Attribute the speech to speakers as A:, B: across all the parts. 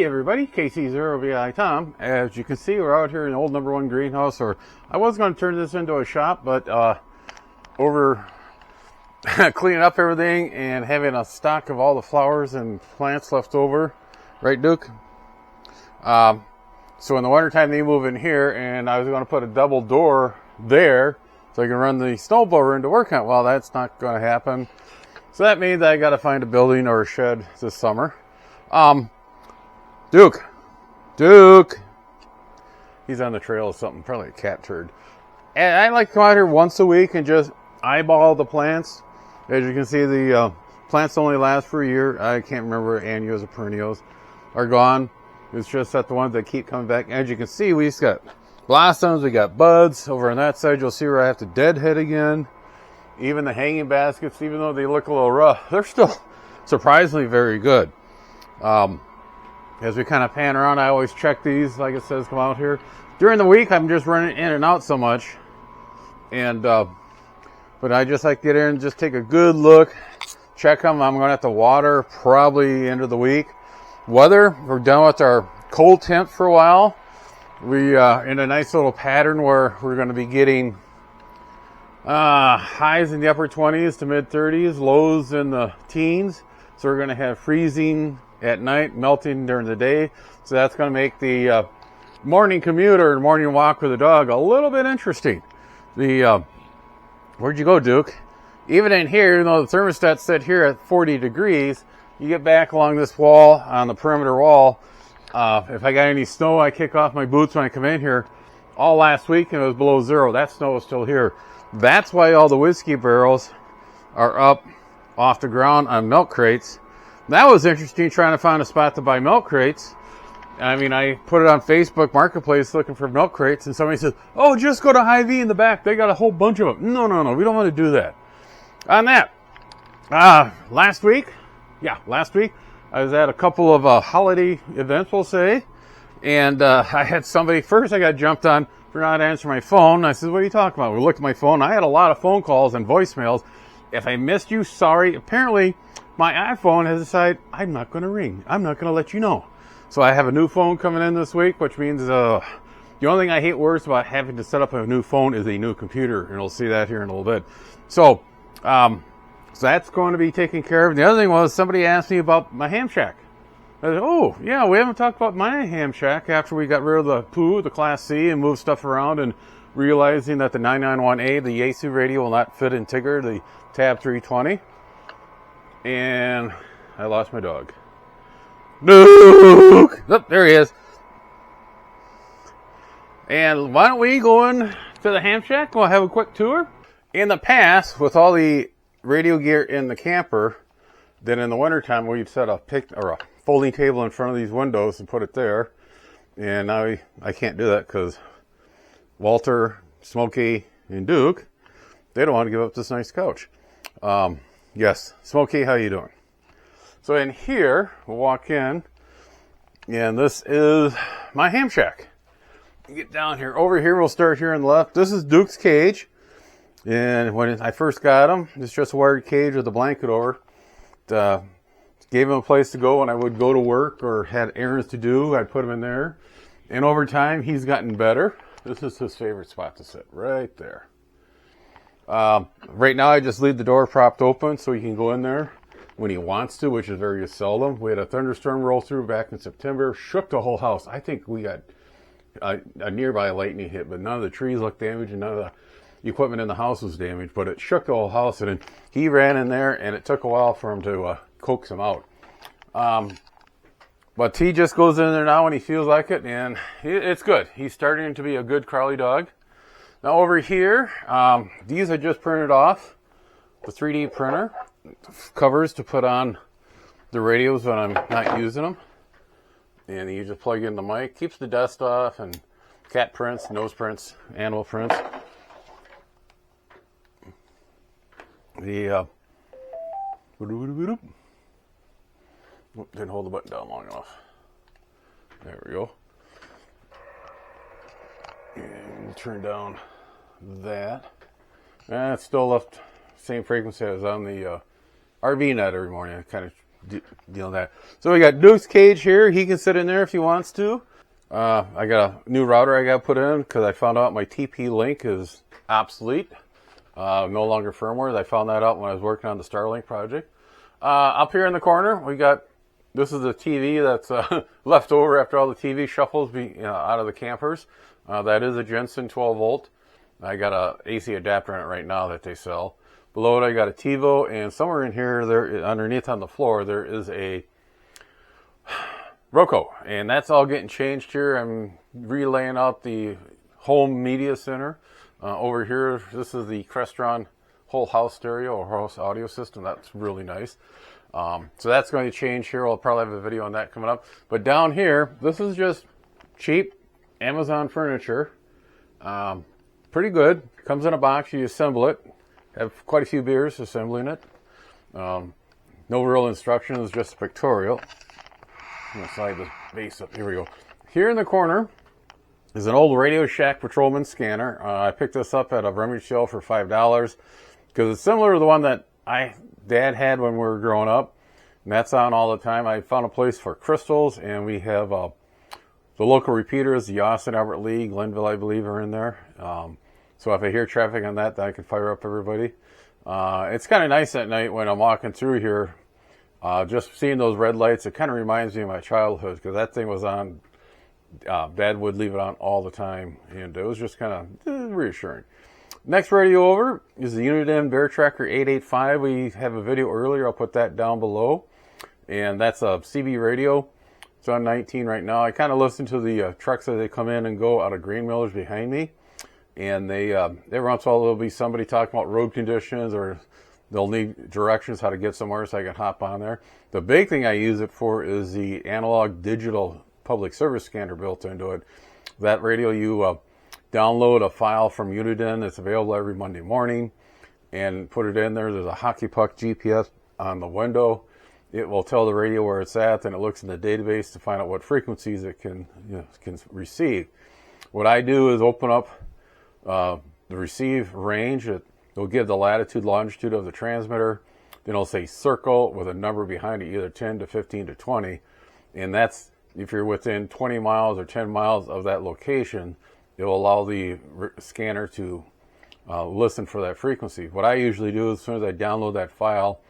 A: Hey everybody, KC0VI Tom. As you can see, we're out here in the old number 1 greenhouse, or I was going to turn this into a shop, but over cleaning up everything and having a stock of all the flowers and plants left over, right Duke? So in the wintertime they move in here, and I was going to put a double door there so I can run the snowblower into work on it. Well, that's not going to happen. So that means I got to find a building or a shed this summer. Duke, he's on the trail of something, probably a cat turd. And I like to come out here once a week and just eyeball the plants. As you can see, the plants only last for a year. I can't remember annuals or perennials are gone. It's just that the ones that keep coming back. As you can see, we just got blossoms, we got buds. Over on that side, you'll see where I have to deadhead again. Even the hanging baskets, even though they look a little rough, they're still surprisingly very good. As we kind of pan around, I always check these, like it says, come out here. During the week, I'm just running in and out so much. And, but I just like to get in and just take a good look, check them. I'm going to have to water probably end of the week. Weather, we're done with our cold temp for a while. We, in a nice little pattern where we're going to be getting, highs in the upper 20s to mid 30s, lows in the teens. So we're going to have freezing at night, melting during the day. So that's going to make the morning commute or morning walk with the dog a little bit interesting. The where'd you go, Duke? Even in here, even though the thermostat's set here at 40 degrees, you get back along this wall, on the perimeter wall. If I got any snow, I kick off my boots when I come in here. All last week, and it was below zero. That snow is still here. That's why all the whiskey barrels are up off the ground on milk crates. That was interesting, trying to find a spot to buy milk crates. I mean, I put it on Facebook Marketplace looking for milk crates, and somebody says, oh, just go to Hy-Vee in the back. They got a whole bunch of them. No, we don't want to do that. On that, last week, I was at a couple of holiday events, we'll say, and I had somebody, first I got jumped on for not answering my phone. I said, what are you talking about? We looked at my phone. I had a lot of phone calls and voicemails. If I missed you, sorry. Apparently, my iPhone has decided I'm not going to ring. I'm not going to let you know. So I have a new phone coming in this week, which means the only thing I hate worse about having to set up a new phone is a new computer, and we'll see that here in a little bit. So that's going to be taken care of. And the other thing was somebody asked me about my ham shack. I said, oh, yeah, we haven't talked about my ham shack after we got rid of the Pooh, the Class C, and moved stuff around and realizing that the 991A, the Yaesu radio, will not fit in Tigger, the Tab 320. And I lost my dog. Duke! Oh, there he is. And why don't we go in to the ham shack? We'll have a quick tour. In the past, with all the radio gear in the camper, then in the wintertime we'd set a folding table in front of these windows and put it there. And now I can't do that because Walter, Smokey, and Duke, they don't want to give up this nice couch. Yes, Smokey, how you doing? So in here, we'll walk in, and this is my ham shack. Get down here. Over here, we'll start here on the left. This is Duke's cage. And when I first got him, it's just a wired cage with a blanket over. Gave him a place to go when I would go to work or had errands to do. I'd put him in there. And over time, he's gotten better. This is his favorite spot to sit, right there. Right now, I just leave the door propped open so he can go in there when he wants to, which is very seldom. We had a thunderstorm roll through back in September, shook the whole house. I think we got a nearby lightning hit, but none of the trees looked damaged and none of the equipment in the house was damaged, but it shook the whole house, and then he ran in there, and it took a while for him to coax him out. But he just goes in there now when he feels like it, and it's good. He's starting to be a good Crowley dog. Now over here, these I just printed off the 3D printer covers to put on the radios when I'm not using them. And you just plug in the mic, keeps the dust off, and cat prints, nose prints, animal prints. The didn't hold the button down long enough. There we go. And turn down that. And it's still left same frequency as on the RV net every morning. I kind of deal with that. So we got Duke's cage here. He can sit in there if he wants to. I got a new router I got put in because I found out my TP-Link is obsolete. No longer firmware. I found that out when I was working on the Starlink project. Up here in the corner, we got, this is the TV that's left over after all the TV shuffles out of the campers. That is a Jensen 12 volt. I got a AC adapter in it right now that they sell. Below it, I got a TiVo, and somewhere in here, there underneath on the floor, there is a Roku, and that's all getting changed here. I'm relaying out the home media center. Over here, this is the Crestron whole house stereo or house audio system. That's really nice. So that's going to change here. I'll probably have a video on that coming up. But down here, this is just cheap Amazon furniture. Pretty good. Comes in a box. You assemble it. Have quite a few beers assembling it. No real instructions, just a pictorial. I'm going to slide the base up. Here we go. Here in the corner is an old Radio Shack Patrolman scanner. I picked this up at a rummage sale for $5 because it's similar to the one that Dad had when we were growing up. And that's on all the time. I found a place for crystals, and we have the local repeaters, the Austin, Albert Lee, Glenville, I believe, are in there. So if I hear traffic on that, then I can fire up everybody. It's kind of nice at night when I'm walking through here. Just seeing those red lights, it kind of reminds me of my childhood because that thing was on. Dad would leave it on all the time, and it was just kind of reassuring. Next radio over is the Uniden Bear Tracker 885. We have a video earlier. I'll put that down below. And that's a CB radio. It's on 19 right now. I kind of listen to the trucks as they come in and go out of grain millers behind me. And every once in a while there'll be somebody talking about road conditions, or they'll need directions how to get somewhere, so I can hop on there. The big thing I use it for is the analog digital public service scanner built into it. That radio, you download a file from Uniden. It's available every Monday morning, and put it in there. There's a hockey puck GPS on the window. It will tell the radio where it's at, and it looks in the database to find out what frequencies it can receive. What I do is open up the receive range. It'll give the latitude, longitude of the transmitter. Then it'll say circle with a number behind it, either 10 to 15 to 20. And that's if you're within 20 miles or 10 miles of that location, it will allow the scanner to listen for that frequency. What I usually do as soon as I download that file,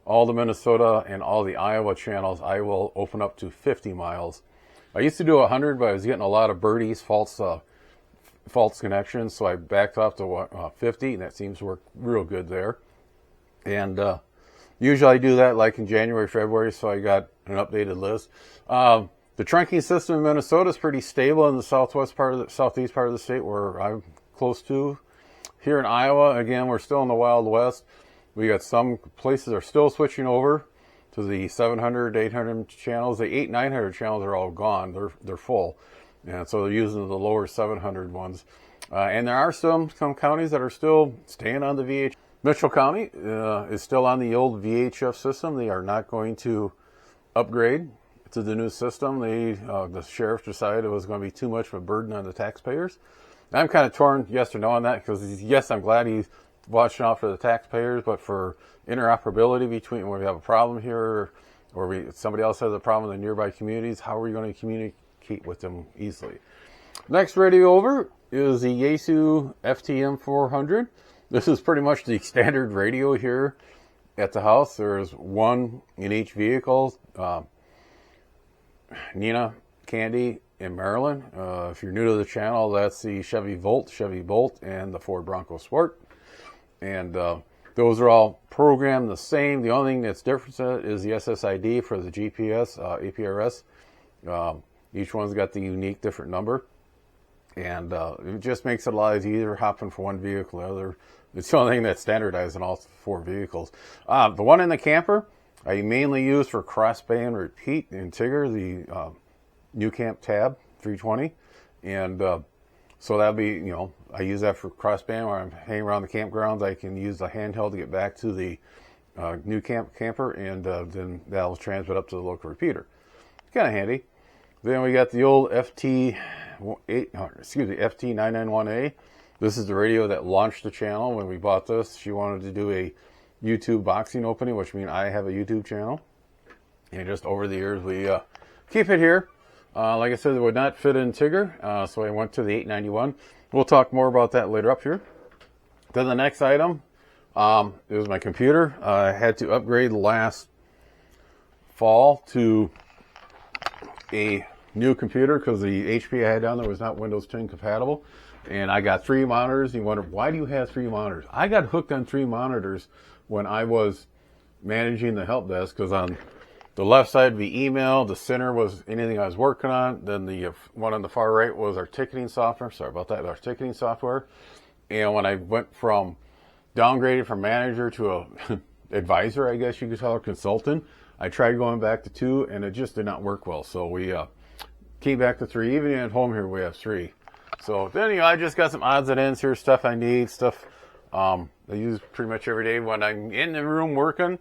A: all the Minnesota and all the Iowa channels, I will open up to 50 miles. I used to do 100, but I was getting a lot of birdies, false connections, so I backed off to 50, and that seems to work real good there. And usually I do that like in January, February, so I got an updated list. The trunking system in Minnesota is pretty stable in the southeast part of the state where I'm close to. Here in Iowa, again, we're still in the Wild West. We got some places are still switching over to the 700, 800 channels. The 800, 900 channels are all gone. They're full. And so they're using the lower 700 ones. And there are some counties that are still staying on the VHF. Mitchell County is still on the old VHF system. They are not going to upgrade to the new system. The sheriff decided it was going to be too much of a burden on the taxpayers. And I'm kind of torn yes or no on that, because yes, I'm glad he's watching out for the taxpayers, but for interoperability between when we have a problem here or somebody else has a problem in the nearby communities, how are we going to communicate with them easily? Next radio over is the Yaesu FTM 400. This is pretty much the standard radio here at the house. There's one in each vehicle. Nina, Candy, and Marilyn. If you're new to the channel, that's the Chevy Bolt, and the Ford Bronco Sport. And those are all programmed the same. The only thing that's different is the SSID for the GPS, APRS. Each one's got the unique different number. And it just makes it a lot easier hopping from one vehicle to the other. It's the only thing that's standardized in all four vehicles. The one in the camper, I mainly use for crossband repeat in Tigger, the New Camp Tab 320. And so that'll be, I use that for crossband where I'm hanging around the campgrounds. I can use the handheld to get back to the New Camp camper, and then that'll transmit up to the local repeater. Kind of handy. Then we got the old FT991A. This is the radio that launched the channel when we bought this. She wanted to do a YouTube boxing opening, which means I have a YouTube channel. And just over the years, we keep it here. Like I said, it would not fit in Tigger, so I went to the 891. We'll talk more about that later up here. Then the next item is my computer. I had to upgrade last fall to a new computer because the HP I had down there was not Windows 10 compatible. And I got 3 monitors. You wonder, why do you have 3 monitors? I got hooked on 3 monitors when I was managing the help desk, because on the left side would be email, the center was anything I was working on, then the one on the far right was our ticketing software. Sorry about that, our ticketing software. And when I went from downgraded from manager to a advisor, I guess you could call it, consultant, I tried going back to 2 and it just did not work well. So we came back to 3. Even at home here we have 3. So then, I just got some odds and ends here, stuff I need, stuff I use pretty much every day when I'm in the room working.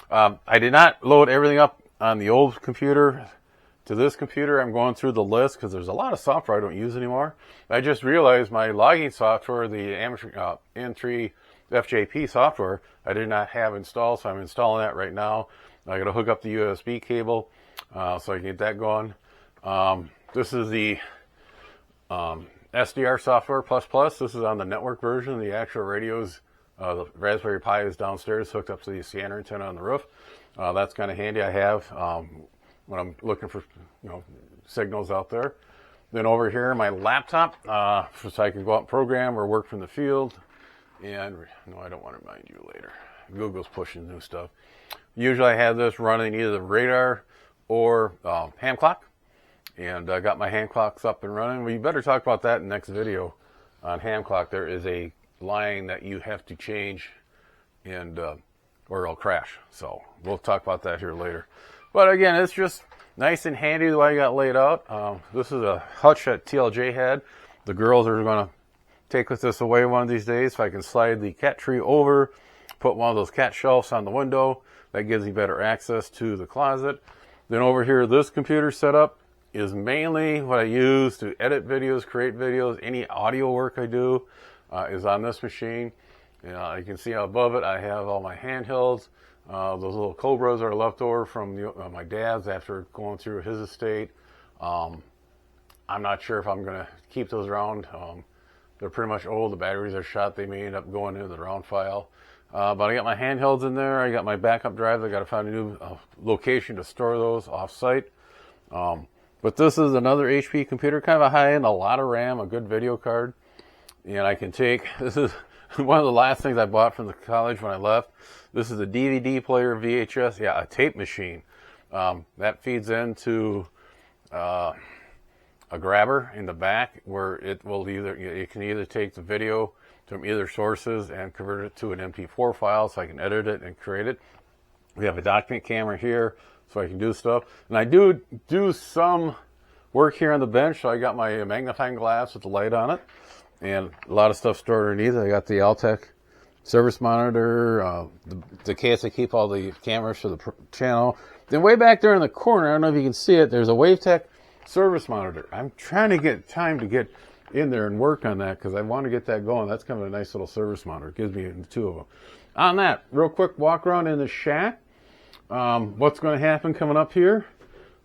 A: I did not load everything up on the old computer to this computer. I'm going through the list because there's a lot of software I don't use anymore. I just realized my logging software, the amateur N3 FJP software, I did not have installed, so I'm installing that right now. I got to hook up the USB cable so I can get that going. This is the SDR software plus. This is on the network version. The actual radios, the Raspberry Pi is downstairs, hooked up to the scanner antenna on the roof. That's kind of handy. I have when I'm looking for signals out there. Then over here, my laptop, so I can go out and program or work from the field. And no, I don't want to remind you later. Google's pushing new stuff. Usually I have this running either the radar or ham clock. And I got my hand clocks up and running. We better talk about that in the next video on hand clock. There is a line that you have to change, and or it'll crash. So we'll talk about that here later. But again, it's just nice and handy the way I got laid out. This is a hutch that TLJ had. The girls are going to take this away one of these days. If I can slide the cat tree over, put one of those cat shelves on the window, that gives me better access to the closet. Then over here, this computer setup is mainly what I use to edit videos, create videos. Any audio work I do is on this machine. You can see above it I have all my handhelds. Those little Cobras are left over from my dad's after going through his estate. I'm not sure if I'm going to keep those around. They're pretty much old. The batteries are shot. They may end up going into the round file. But I got my handhelds in there. I got my backup drive. I got to find a new location to store those off-site. But this is another HP computer, kind of a high-end, a lot of RAM, a good video card. And I can take, this is one of the last things I bought from the college when I left. This is a DVD player, VHS, a tape machine. That feeds into a grabber in the back where it will you can either take the video from either sources and convert it to an MP4 file so I can edit it and create it. We have a document camera here, so I can do stuff. And I do some work here on the bench. So I got my magnifying glass with the light on it. And a lot of stuff stored underneath. I got the Altec service monitor, the case I keep all the cameras for the channel. Then way back there in the corner, I don't know if you can see it, there's a WaveTech service monitor. I'm trying to get time to get in there and work on that because I want to get that going. That's kind of a nice little service monitor. It gives me 2 of them. On that, real quick walk around in the shack. What's going to happen coming up here?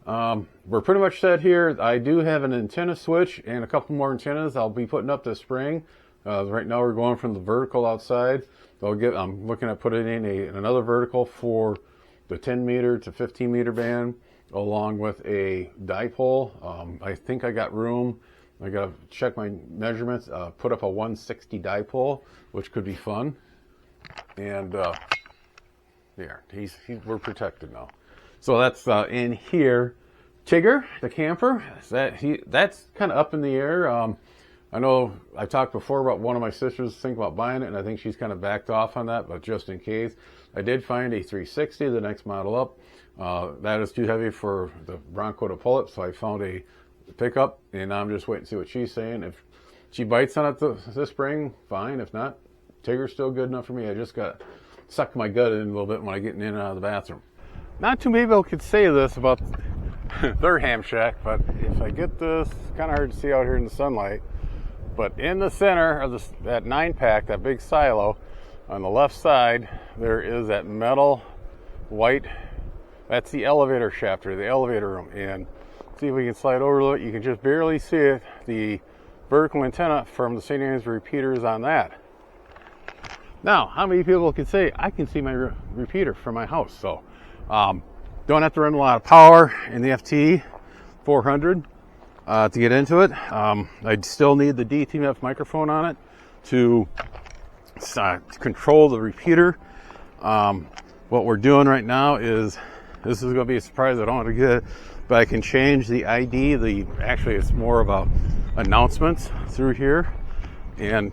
A: We're pretty much set here. I do have an antenna switch and a couple more antennas I'll be putting up this spring. Right now we're going from the vertical outside. I'm looking at putting in another vertical for the 10 meter to 15 meter band along with a dipole. I think I got room. I got to check my measurements, put up a 160 dipole, which could be fun. And we're protected now. So that's in here. Tigger, the camper, that's kind of up in the air. I know I talked before about one of my sisters thinking about buying it, and I think she's kind of backed off on that, but just in case. I did find a 360, the next model up. That is too heavy for the Bronco to pull it, so I found a pickup, and I'm just waiting to see what she's saying. If she bites on it this spring, fine. If not, Tigger's still good enough for me. I just got sucked my gut in a little bit when I get in and out of the bathroom. Not too many people could say this about their ham shack, but if I get this, it's kind of hard to see out here in the sunlight. But in the center of that 9-pack, that big silo, on the left side, there is that metal white That's the elevator shaft or the elevator room. And see if we can slide over to it. You can just barely see it, the vertical antenna from the St. Andrews repeaters on that. Now, how many people can say I can see my repeater from my house? So don't have to run a lot of power in the FT 400 to get into it. I'd still need the DTMF microphone on it to control the repeater. What we're doing right now is, this is going to be a surprise, I don't want to get it, but I can change the ID. Actually, it's more of a announcements through here. And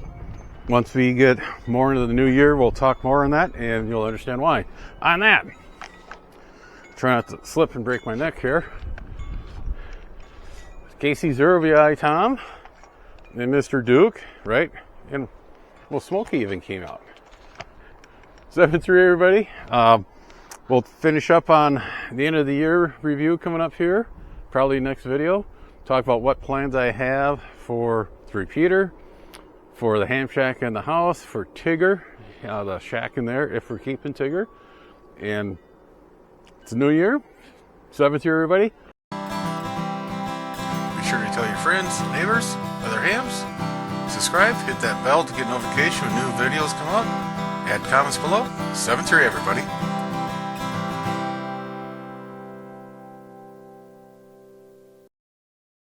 A: once we get more into the new year, we'll talk more on that, and you'll understand why. On that, try not to slip and break my neck here. Casey Zervii, Tom, and Mr. Duke, right? And well, Smokey even came out. 7-3, everybody. We'll finish up on the end of the year review coming up here, probably next video. Talk about what plans I have for the repeater, for the ham shack in the house, for Tigger, the shack in there, if we're keeping Tigger. And it's a new year. 7th year, everybody. Be sure to tell your friends, neighbors, other hams. Subscribe, hit that bell to get notification when new videos come out. Add comments below. 7th year, everybody.